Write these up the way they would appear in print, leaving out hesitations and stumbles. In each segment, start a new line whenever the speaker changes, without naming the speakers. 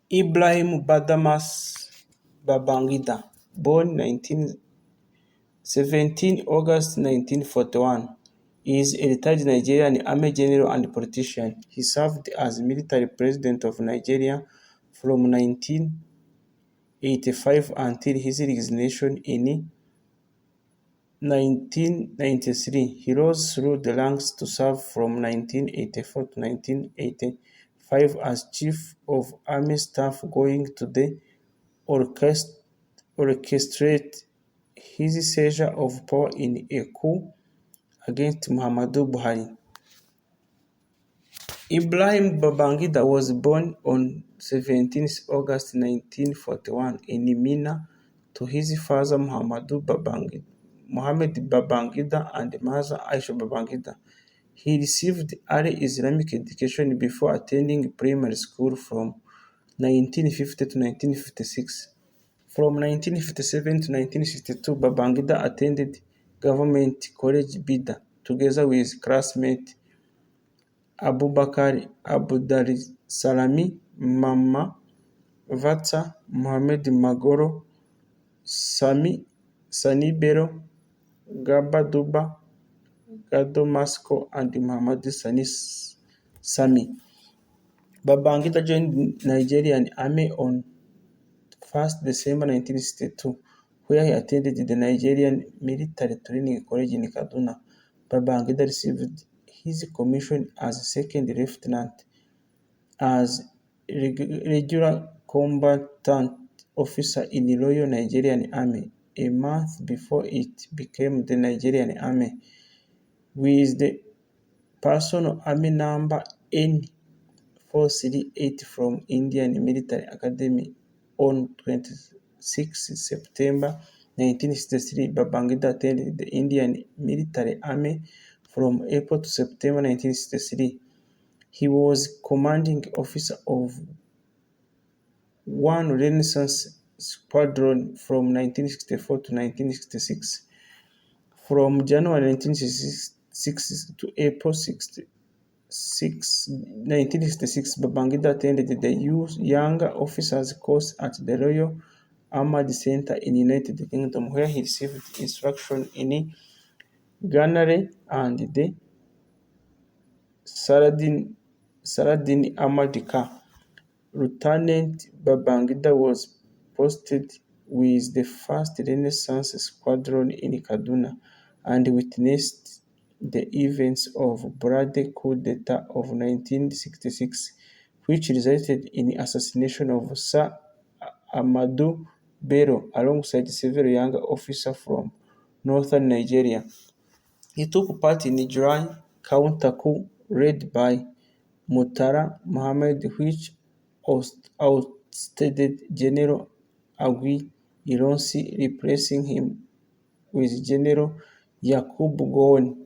Ibrahim Badamasi Babangida, born 17 August 1941, is a retired Nigerian Army general and politician. He served as military president of Nigeria from 1985 until his resignation in 1993. He rose through the ranks to serve from 1984 to 1985 as Chief of Army Staff, going to the orchestrate his seizure of power in a coup against Muhammadu Buhari. Ibrahim Babangida was born on 17 August 1941 in Minna to his father Mohammed Babangida and mother Aisha Babangida. He received early Islamic education before attending primary school from 1950 to 1956. From 1957 to 1962, Babangida attended Government College Bida together with classmate Abubakar, Abdulsalami, Mamman Vatsa, Mohammed Magoro, Sani Bello, Garba Duba, Gado, Nasko, and Muhammadu Sami. Babangida joined the Nigerian Army on 1st December 1962, where he attended the Nigerian Military Training College in Kaduna. Babangida received his commission as second lieutenant as regular combatant officer in the Royal Nigerian Army a month before it became the Nigerian Army, with the personal army number N438 from Indian Military Academy. On 26 September 1963, Babangida attended the Indian Military Army from April to September 1963. He was commanding officer of 1 Renaissance Squadron from 1964 to 1966. From January 1966 to April 1966, Babangida attended the Younger Officers Course at the Royal Armoured Center in the United Kingdom, where he received instruction in gunnery and the Saladin Armored Car. Lieutenant Babangida was posted with the 1st Renaissance Squadron in Kaduna and witnessed the events of bloody coup d'etat of 1966, which resulted in the assassination of Sir Muhammadu Bello alongside several young officers from northern Nigeria. He took part in the July counter-coup led by Murtala Muhammad, which ousted General Agui Ironsi, replacing him with General Yakubu Gowon.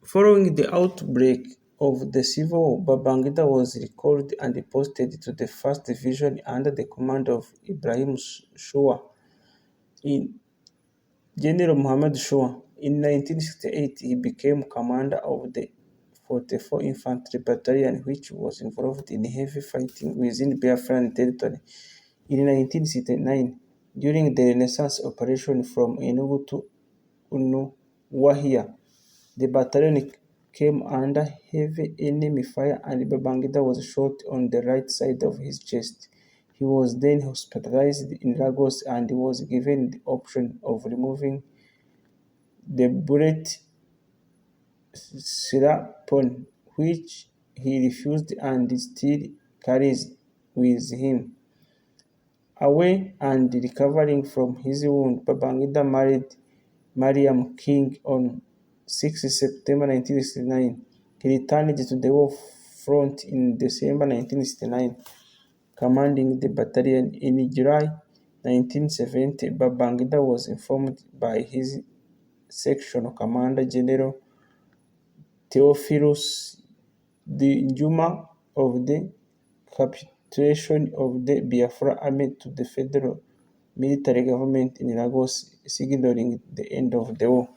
Following the outbreak of the Civil War, Babangida was recalled and posted to the 1st Division under the command of Ibrahim General Muhammad Shua. In 1968, he became commander of the 44 Infantry Battalion, which was involved in heavy fighting within Biafran territory. In 1969, during the Renaissance operation from Enugu to Umuahia, the battalion came under heavy enemy fire and Babangida was shot on the right side of his chest. He was then hospitalized in Lagos and was given the option of removing the bullet Sirapon, which he refused and still carries with him. Away and recovering from his wound, Babangida married Mariam King on 6 September 1969. He returned to the war front in December 1969, commanding the battalion. In July 1970, Babangida was informed by his section commander, General Theophilus Njuma, of the capitulation of the Biafra army to the federal military government in Lagos, signaling the end of the war.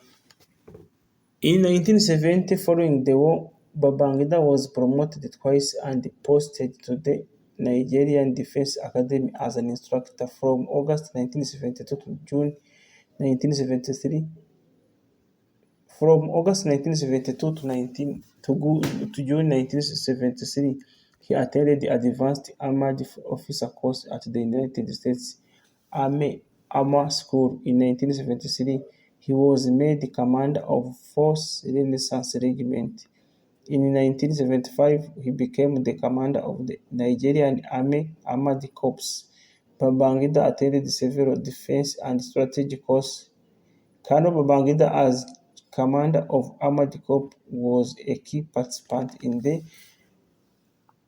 In 1970, following the war, Babangida was promoted twice and posted to the Nigerian Defense Academy as an instructor from August 1972 to June 1973. From August 1972 to June 1973, he attended the Advanced Armored Officer course at the United States Army Armor School. In 1973, he was made commander of 4th Renaissance Regiment. In 1975, he became the commander of the Nigerian Army Armored Corps. Babangida attended several defense and strategy courses. Colonel Babangida, as commander of Armored Corps, was a key participant in the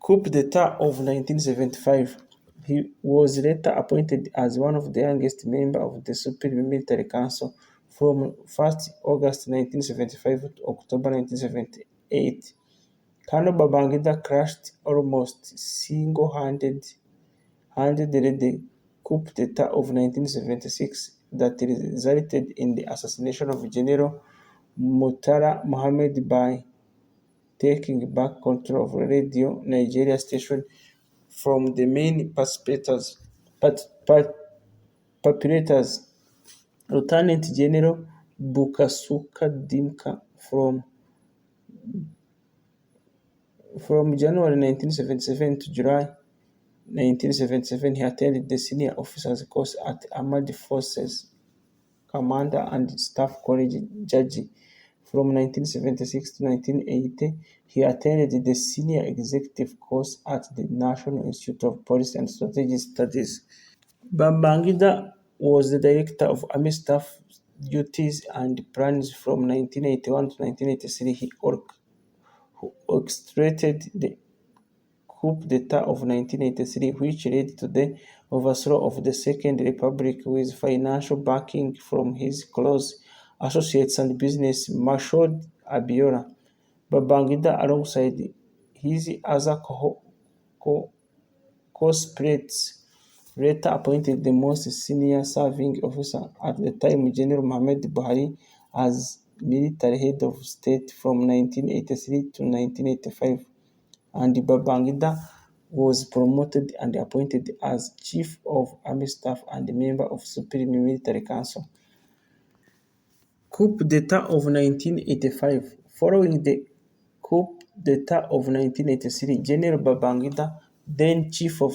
coup d'etat of 1975. He was later appointed as one of the youngest members of the Supreme Military Council from 1st August 1975 to October 1978. Colonel Babangida crushed almost single-handedly the coup d'etat of 1976 that resulted in the assassination of General Murtala Mohammed by taking back control of Radio Nigeria station from the main perpetrators, Lieutenant General Bukasuka Dimka. From January 1977 to July 1977, he attended the Senior Officers course at Armed Forces Commander and Staff College, Jaji. From 1976 to 1980, he attended the Senior Executive course at the National Institute of Policy and Strategic Studies. Babangida was the Director of Army Staff Duties and Plans from 1981 to 1983. He orchestrated the coup d'etat of 1983, which led to the overthrow of the Second Republic with financial backing from his close associates and business Mashood Abiola. Babangida, alongside his other co-conspirates, later appointed the most senior serving officer at the time, General Muhammadu Buhari, as military head of state from 1983 to 1985. And Babangida was promoted and appointed as Chief of Army Staff and member of Supreme Military Council. Coup d'etat of 1985. Following the coup d'etat of 1983, General Babangida, then Chief of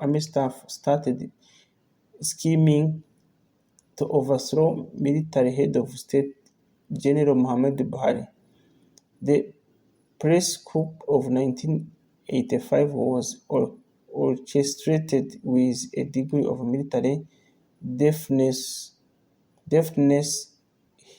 Army Staff, started scheming to overthrow military head of state General Muhammadu Buhari. The press coup of 1985 was orchestrated with a degree of military deftness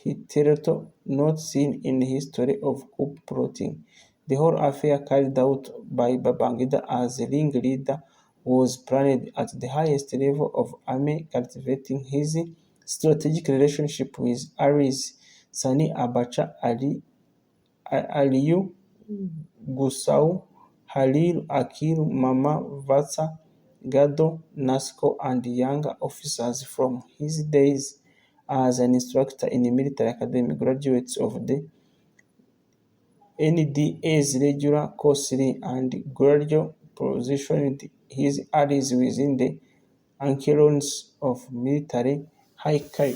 hitherto not seen in the history of coup plotting. The whole affair, carried out by Babangida as ringleader, was planned at the highest level of army, cultivating his strategic relationship with allies Sani Abacha, Aliyu Gusau, Halil Akilu, Mamman Vatsa, Gado, Nasko, and younger officers from his days as an instructor in the military academy, graduates of the NDA's regular course, and gradually positioned his allies within the echelons of military hierarchy.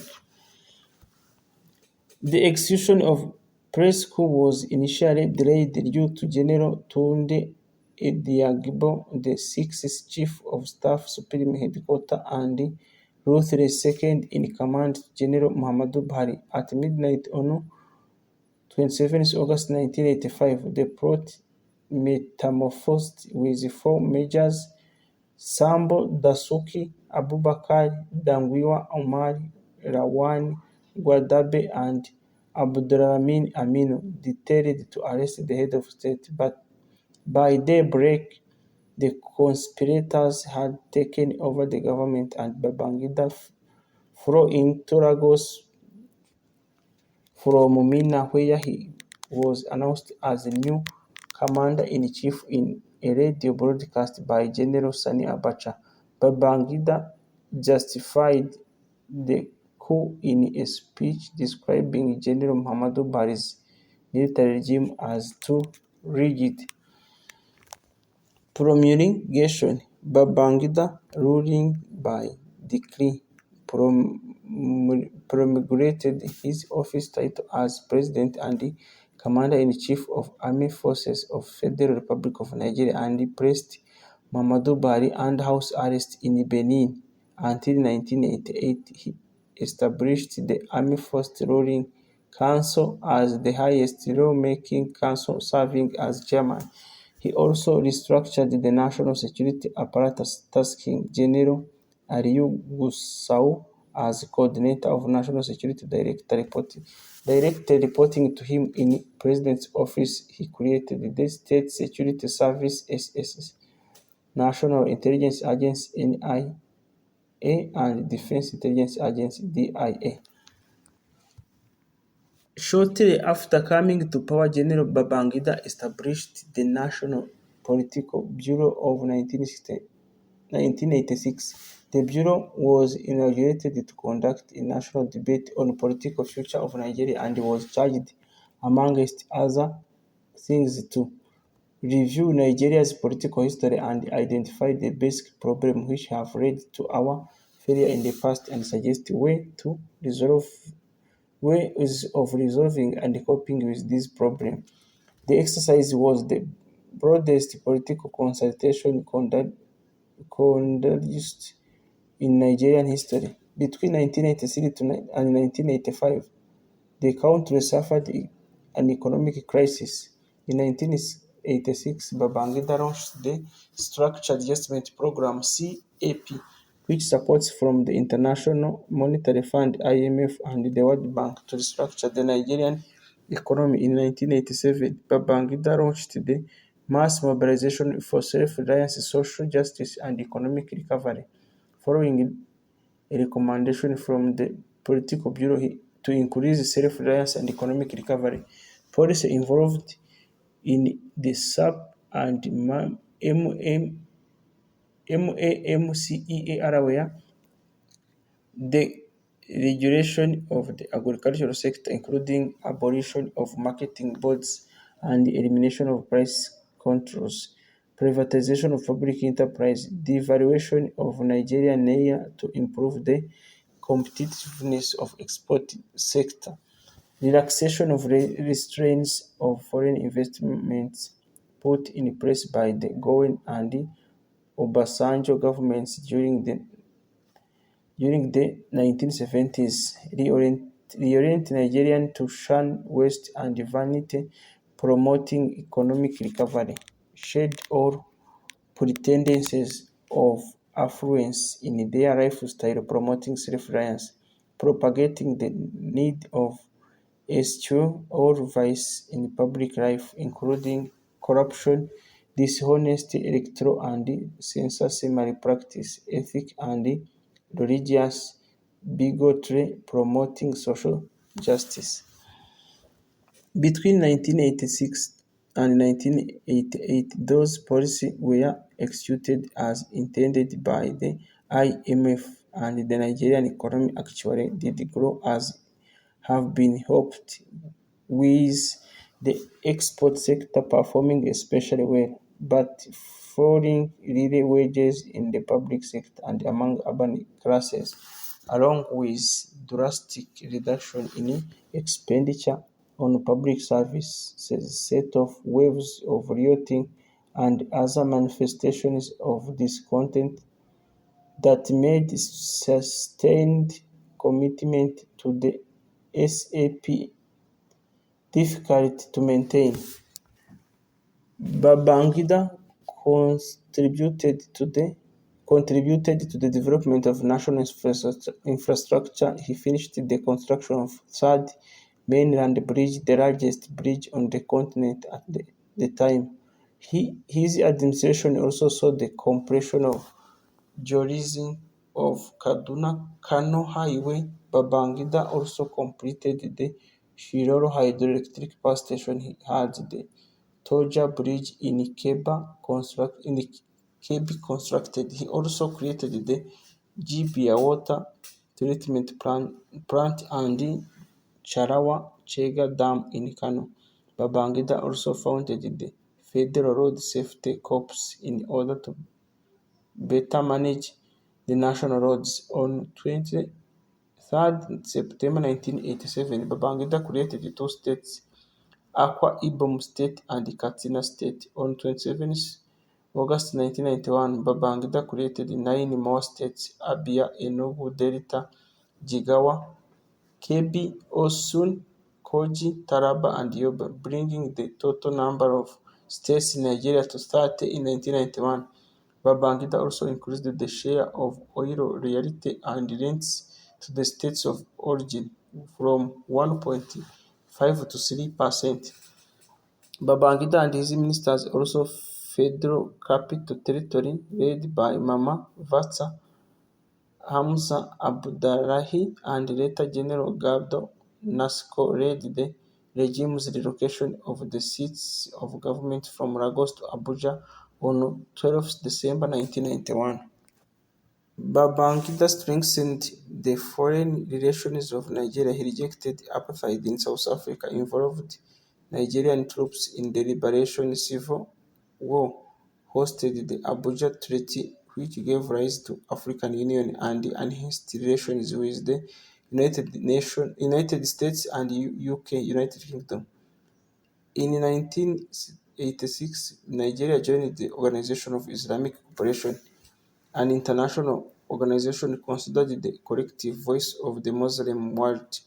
The execution of press coup was initially delayed due to General Tunde Ediagbo, the sixth Chief of Staff Supreme Headquarters, and ruthless second-in-command General Muhammadu Buhari. At midnight on 27 August 1985, the plot metamorphosed with four majors: Sambo Dasuki, Abubakar, Dangwiwa Omar, Rawani Gwadabe, and Abdulsalami Aminu, detailed to arrest the head of state. But by daybreak, the conspirators had taken over the government, and Babangida flew into Lagos from Minna, where he was announced as the new commander-in-chief in a radio broadcast by General Sani Abacha. Babangida justified the coup in a speech describing General Muhammadu Buhari's military regime as too rigid. Promulgation: Babangida, ruling by decree, promulgated his office title as President and Commander-in-Chief of Armed Forces of Federal Republic of Nigeria and placed Muhammadu Buhari under house arrest in Benin until 1988. He established the Army First Ruling Council as the highest lawmaking council, serving as chairman. He also restructured the national security apparatus, tasking General Aliyu Gusau as coordinator of national security. Directly reporting to him in president's office, he created the State Security Service (SSS), National Intelligence Agency (NIA), and Defense Intelligence Agency (DIA). Shortly after coming to power, General Babangida established the National Political Bureau of 1986. The bureau was inaugurated to conduct a national debate on the political future of Nigeria and was charged, amongst other things, to review Nigeria's political history and identify the basic problems which have led to our failure in the past and suggest ways of resolving and coping with this problem. The exercise was the broadest political consultation conducted in Nigerian history. Between 1983 and 1985, the country suffered an economic crisis. In 1986, Babangida launched the Structured Adjustment Program (CAP), which supports from the International Monetary Fund (IMF) and the World Bank to restructure the Nigerian economy. In 1987, Babangida launched the Mass Mobilization for Self-Reliance, Social Justice and Economic Recovery, following a recommendation from the Political Bureau to increase self-reliance and economic recovery. Policy involved in the SAP and MAMCEAR were the regulation of the agricultural sector, including abolition of marketing boards and the elimination of price controls, privatization of public enterprise, devaluation of Nigerian naira to improve the competitiveness of export sector, relaxation of restraints of foreign investments put in place by the Gowen and Obasanjo governments during the 1970s, reorient Nigeria to shun waste and vanity, promoting economic recovery, shed all pretendences of affluence in their lifestyle, promoting self-reliance, propagating the need of eschew all vice in public life, including corruption, dishonesty, electoral and census malpractice, ethic and religious bigotry, promoting social justice. Between 1986 and 1988, those policies were executed as intended by the IMF, and the Nigerian economy actually did grow as have been hoped, with the export sector performing especially well, but falling real wages in the public sector and among urban classes, along with drastic reduction in expenditure on public services, set off waves of rioting and other manifestations of discontent that made sustained commitment to the SAP difficult to maintain. Babangida contributed to the development of national infrastructure. He finished the construction of Third Mainland Bridge, the largest bridge on the continent at the time. His administration also saw the completion of Journalism of Kaduna-Kano Highway. Babangida also completed the Shiroro Hydroelectric Power Station. He had the Toja Bridge in Kebbi constructed. He also created the Jibia Water Treatment Plant and the Charawa Chega Dam in Kano. Babangida also founded the Federal Road Safety Corps in order to better manage the national roads. On 23rd September 1987, Babangida created two states, Akwa Ibom State and Katsina State. On 27th August 1991, Babangida created nine more states, Abia, Enugu, Delta, Jigawa, Kebbi, Osun, Kogi, Taraba, and Yobe, bringing the total number of states in Nigeria to 30 in 1991. Babangida also increased the share of oil royalty and rents to the states of origin from 1.5 to 3%. Babangida and his ministers also Federal Capital Territory, led by Mamman Vatsa, Hamza Abdullahi, and later General Gado, Nasko led the regime's relocation of the seats of government from Lagos to Abuja on 12 December 1991. Babangida strengthened the foreign relations of Nigeria. He rejected apartheid in South Africa, involved Nigerian troops in the Liberation Civil War, hosted the Abuja Treaty, which gave rise to African Union, and enhanced relations with the United States and UK, United Kingdom. In 1986, Nigeria joined the Organization of Islamic Cooperation, an international organization considered the collective voice of the Muslim world.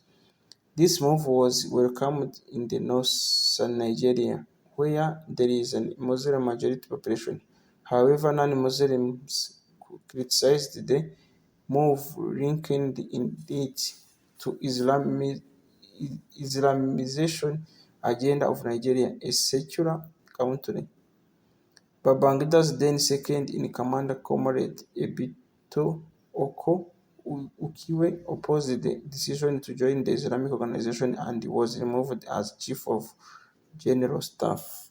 This move was welcomed in the northern Nigeria, where there is a Muslim majority population. However, non-Muslims criticized the move, linking it to Islamization agenda of Nigeria, a secular country. Babangida's then second-in-command, Comrade Ebito Oko Ukiwe, opposed the decision to join the Islamic organization and was removed as Chief of General Staff.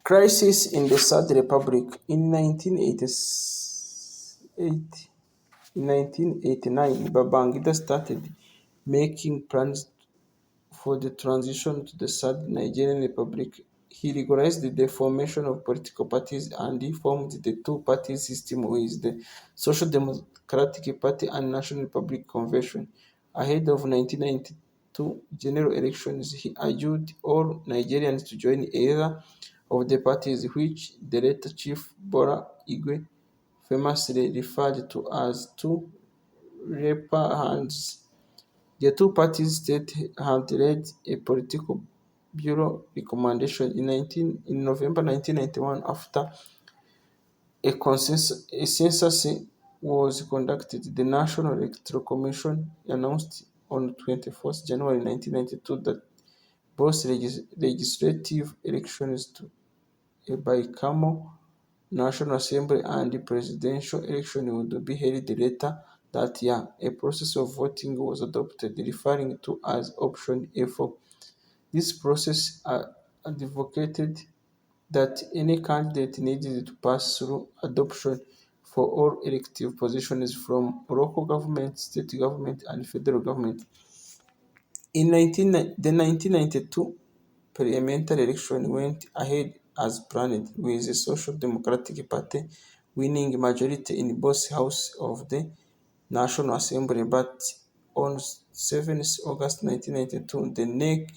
Crisis in the Third Republic. In 1989, Babangida started making plans for the transition to the Third Nigerian Republic. He recognized the formation of political parties and he formed the two-party system with the Social Democratic Party and National Republic Convention. Ahead of 1992 general elections, he urged all Nigerians to join either of the parties, which the later Chief Bola Igwe famously referred to as two rapper hands. The two parties state had led a political bureau recommendation in November 1991 after a census was conducted. The National Electoral Commission announced on 24th January 1992 that both legislative elections to a bicameral National Assembly and presidential election would be held later that year. A process of voting was adopted, referred to as Option A4. This process advocated that any candidate needed to pass through adoption for all elective positions from local government, state government, and federal government. The 1992 parliamentary election went ahead as planned, with the Social Democratic Party winning majority in both houses of the National Assembly, but on 7th August 1992, the NEC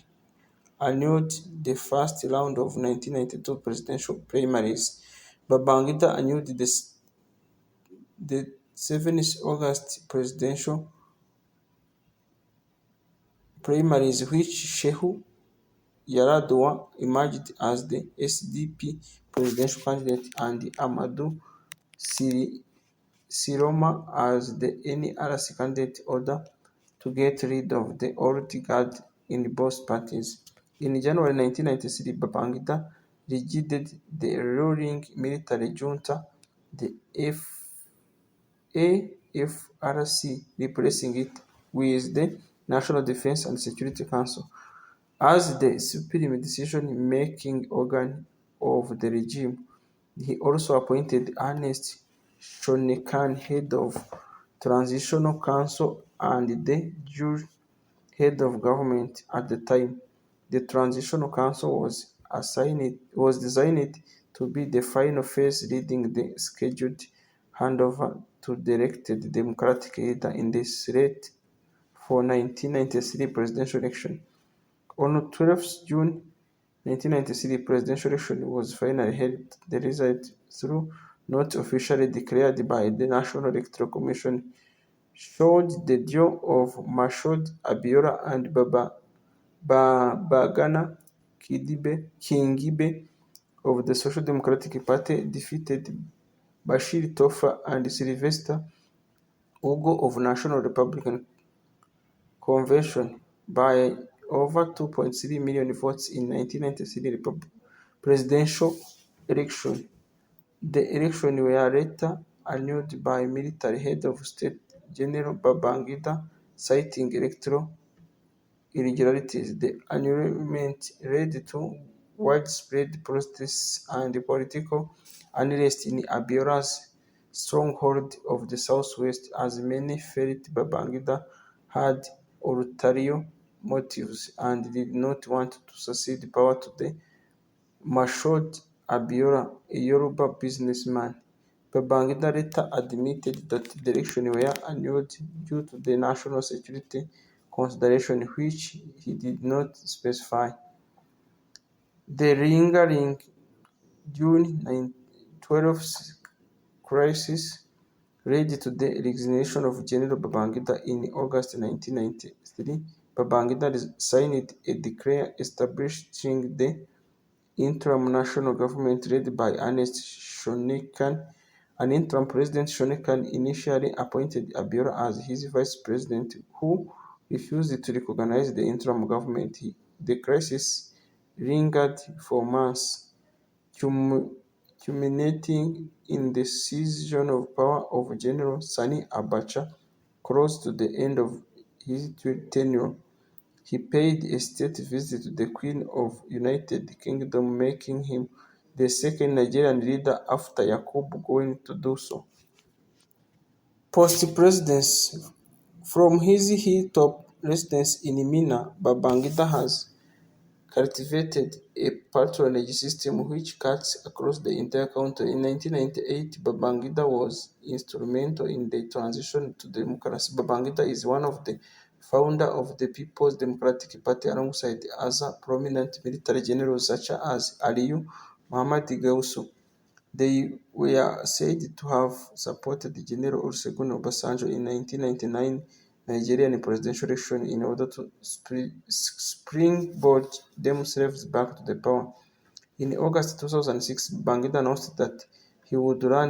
annulled the first round of 1992 presidential primaries. Babangida annulled the 7th August presidential primaries, which Shehu Yaradua emerged as the SDP presidential candidate and Amadou Siroma as the NRC candidate, in order to get rid of the old guard in both parties. In January 1993, Babangida registered the ruling military junta, the AFRC, replacing it with the National Defense and Security Council as the supreme decision-making organ of the regime. He also appointed Ernest Shonekan head of Transitional Council and the Jude head of government at the time. The Transitional Council was designed to be the final phase leading the scheduled handover to the elected Democratic leader in the slate for 1993 presidential election. On 12th June 1993 presidential election was finally held. The result, though not officially declared by the National Electoral Commission, showed the duo of Mashoud Abiola and Babagana Kingibe of the Social Democratic Party defeated Bashir Tofa and Sylvester Ugo of National Republican Convention by over 2.3 million votes in 1993 presidential election. The elections were later annulled by military head of state General Babangida, citing electoral irregularities. The annulment led to widespread protests and political unrest in Abiola's stronghold of the southwest, as many felt Babangida had ulterior motives and did not want to succeed power to the Mashoud Abiola, a Yoruba businessman. Babangida later admitted that the elections were annulled due to the national security consideration, which he did not specify. The lingering June 12th crisis led to the resignation of General Babangida in August 1993. Babangida signed a decree establishing the interim national government led by Ernest Shonekan. An interim president, Shonekan initially appointed Abiola as his vice president, who refused to recognize the interim government. The crisis lingered for months, culminating in the seizure of power of General Sani Abacha close to the end of his tenure. He paid a state visit to the Queen of United Kingdom, making him the second Nigerian leader after Yakubu going to do so. Post-presidency. From his hilltop residence in Minna, Babangida has cultivated a patronage system which cuts across the entire country. In 1998, Babangida was instrumental in the transition to democracy. Babangida is one of the founders of the People's Democratic Party alongside other prominent military generals such as Aliyu Muhammad Gausu. They were said to have supported General Olusegun Obasanjo in 1999 Nigerian presidential election in order to springboard themselves back to the power. In August 2006, Babangida announced that he would run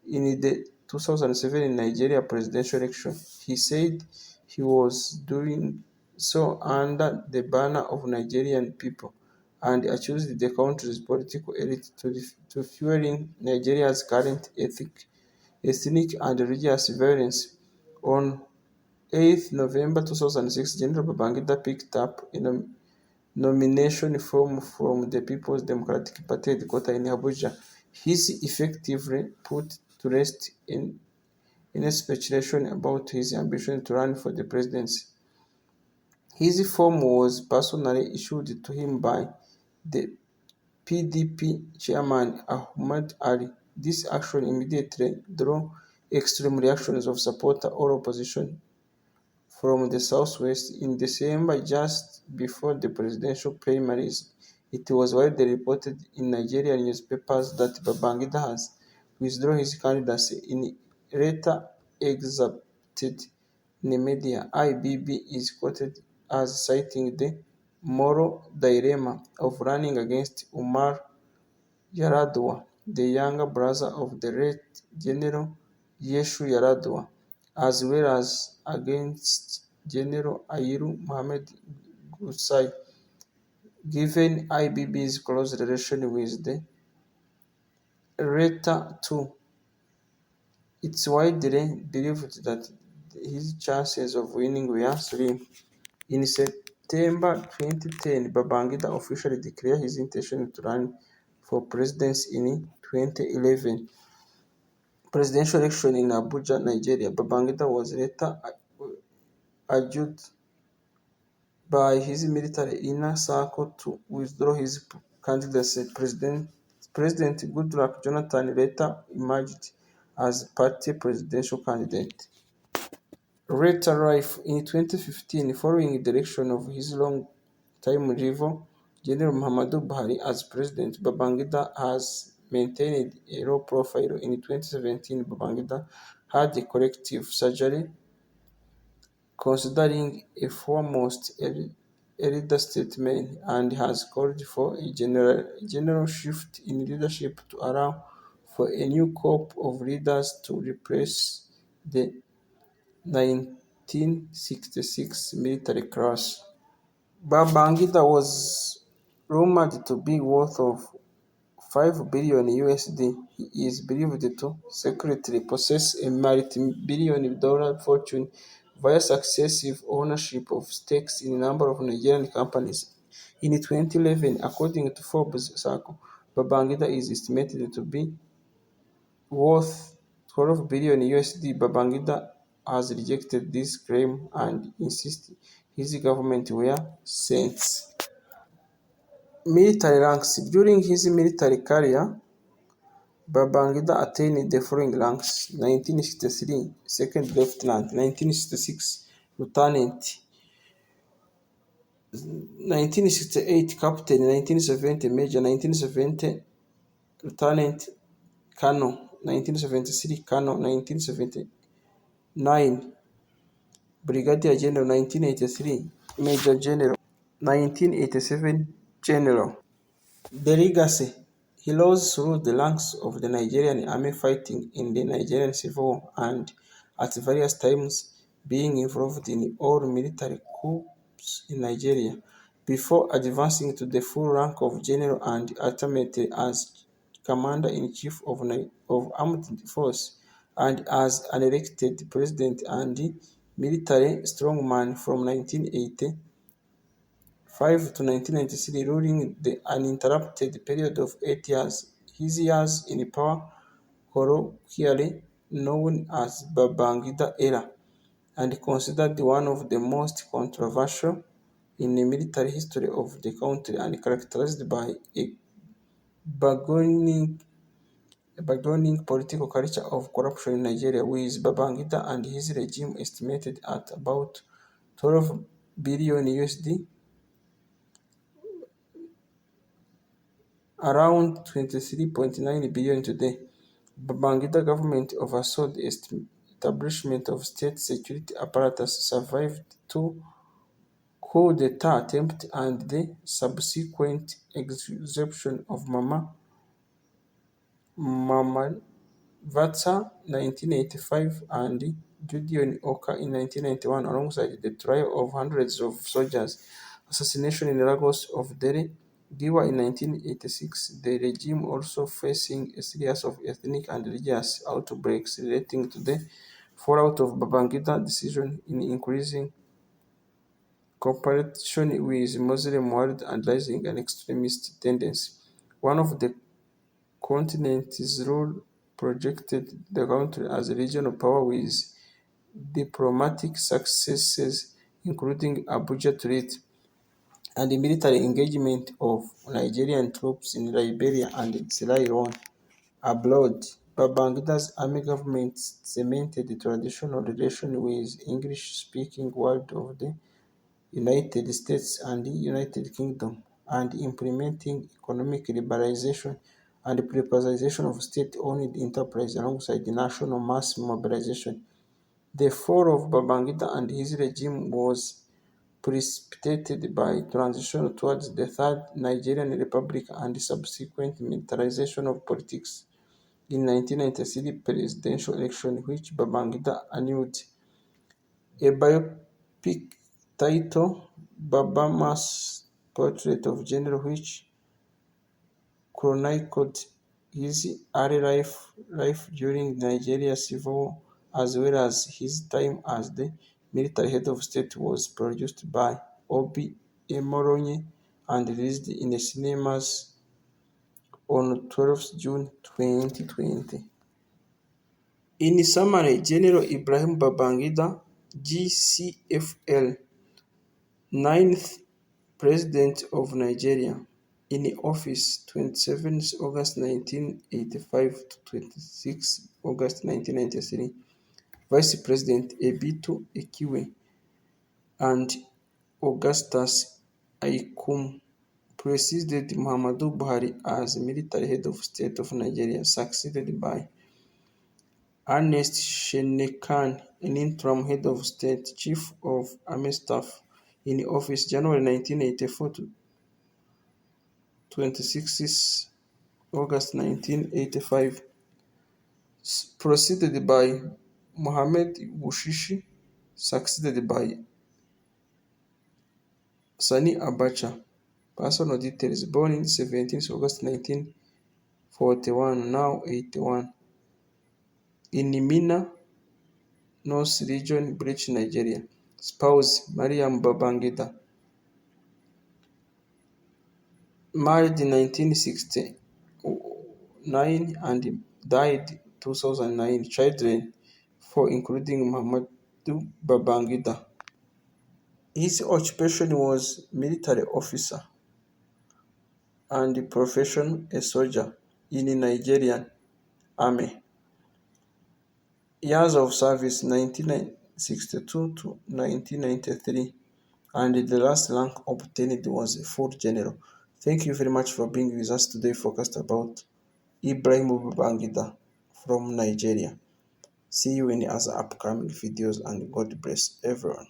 in the 2007 Nigeria presidential election. He said he was doing so under the banner of Nigerian people and accused the country's political elite to fueling Nigeria's current ethnic and religious violence. On 8th November 2006, General Babangida picked up a nomination form from the People's Democratic Party headquarters in Abuja. His effectively put to rest in speculation about his ambition to run for the presidency. His form was personally issued to him by the PDP chairman Ahmad Ali. This action immediately drew extreme reactions of supporters or opposition from the southwest. In December, just before the presidential primaries, it was widely reported in Nigerian newspapers that Babangida has withdrawn his candidacy. In a letter excerpted in the media, IBB is quoted as citing the moral dilemma of running against Umar Yar'Adua, the younger brother of the late General Yeshu Yar'Adua, as well as against General Ayiru Mohammed Gusai, given IBB's close relation with the latter two. It's widely believed that his chances of winning were slim. In September 2010, Babangida officially declared his intention to run for presidency in 2011 presidential election in Abuja, Nigeria. Babangida was later adjudged by his military inner circle to withdraw his candidacy. President Goodluck Jonathan later emerged as party presidential candidate. Later life. In 2015, following the election of his long-time rival, General Muhammadu Buhari as president, Babangida has maintained a low profile. In 2017, Babangida had a corrective surgery, considering a foremost elder statesman, and has called for a general shift in leadership to allow for a new crop of leaders to replace the 1966 military class. Babangida was rumored to be worth of 5 billion USD. He is believed to secretly possess a multi-billion dollar fortune via successive ownership of stakes in a number of Nigerian companies. In 2011, according to Forbes Circle, Babangida is estimated to be worth 12 billion USD. Babangida has rejected this claim and insists his government were sent. Military ranks. During his military career, Babangida attained the following ranks: 1963 Second Lieutenant, 1966 Lieutenant, 1968 Captain, 1970 Major, 1970 Lieutenant Colonel, 1973 Colonel, 1979 Brigadier General, 1983 Major General, 1987 General. The legacy. He rose through the ranks of the Nigerian Army fighting in the Nigerian Civil War and at various times being involved in all military coups in Nigeria, before advancing to the full rank of General and ultimately as Commander-in-Chief of Armed Forces, and as an elected President and military strongman from 1980 to 1993, during the uninterrupted period of 8 years. His years in power, colloquially known as Babangida era, and considered one of the most controversial in the military history of the country, and characterized by a burgeoning political culture of corruption in Nigeria, with Babangida and his regime estimated at about 12 billion USD, around 23.9 billion today. Babangida government oversaw the establishment of state security apparatus, survived two coup d'etat attempts and the subsequent execution of Mamman Vatsa (1985) and Gideon Oka in 1991, alongside the trial of hundreds of soldiers, assassination in Lagos of Dere Giwa in 1986. The regime also facing a series of ethnic and religious outbreaks relating to the fallout of Babangida decision in increasing cooperation with Muslim world and rising an extremist tendency. One of the continent's rule projected the country as a regional power with diplomatic successes, including Abuja threat and the military engagement of Nigerian troops in Liberia and Sierra Leone. Abroad, Babangida's army government cemented the traditional relation with English-speaking world of the United States and the United Kingdom, and implementing economic liberalization and privatization of state-owned enterprise alongside the national mass mobilization. The fall of Babangida and his regime was precipitated by transition towards the Third Nigerian Republic and subsequent militarization of politics. In 1993 presidential election, which Babangida annulled, a biopic titled "Babama's Portrait of General", which chronicled his early life during Nigeria's civil war, as well as his time as the military head of state, was produced by Obi Emoronye and released in the cinemas on 12 June 2020. In summary, General Ibrahim Babangida, GCFR, Ninth President of Nigeria, in office 27 August 1985 to 26 August 1993. Vice President Ebito Ekiwe and Augustus Aikum preceded Muhammadu Buhari as military head of state of Nigeria, succeeded by Ernest Shenekan, an interim head of state, chief of army staff, in office January 1984 to 26 August 1985, preceded by Mohammed Bushishi, succeeded by Sani Abacha. Personal details: born in 17 August 1941, now 81, in Minna, North Region, British Nigeria. Spouse: Ibrahim Babangida. Married in 1969 and died 2009. Children: 4, including Muhammadu Babangida. His occupation was military officer and profession a soldier in the Nigerian Army. Years of service: 1962 to 1993, and the last rank obtained was a full general. Thank you very much for being with us today, focused about Ibrahim Babangida from Nigeria. See you in other upcoming videos, and God bless everyone.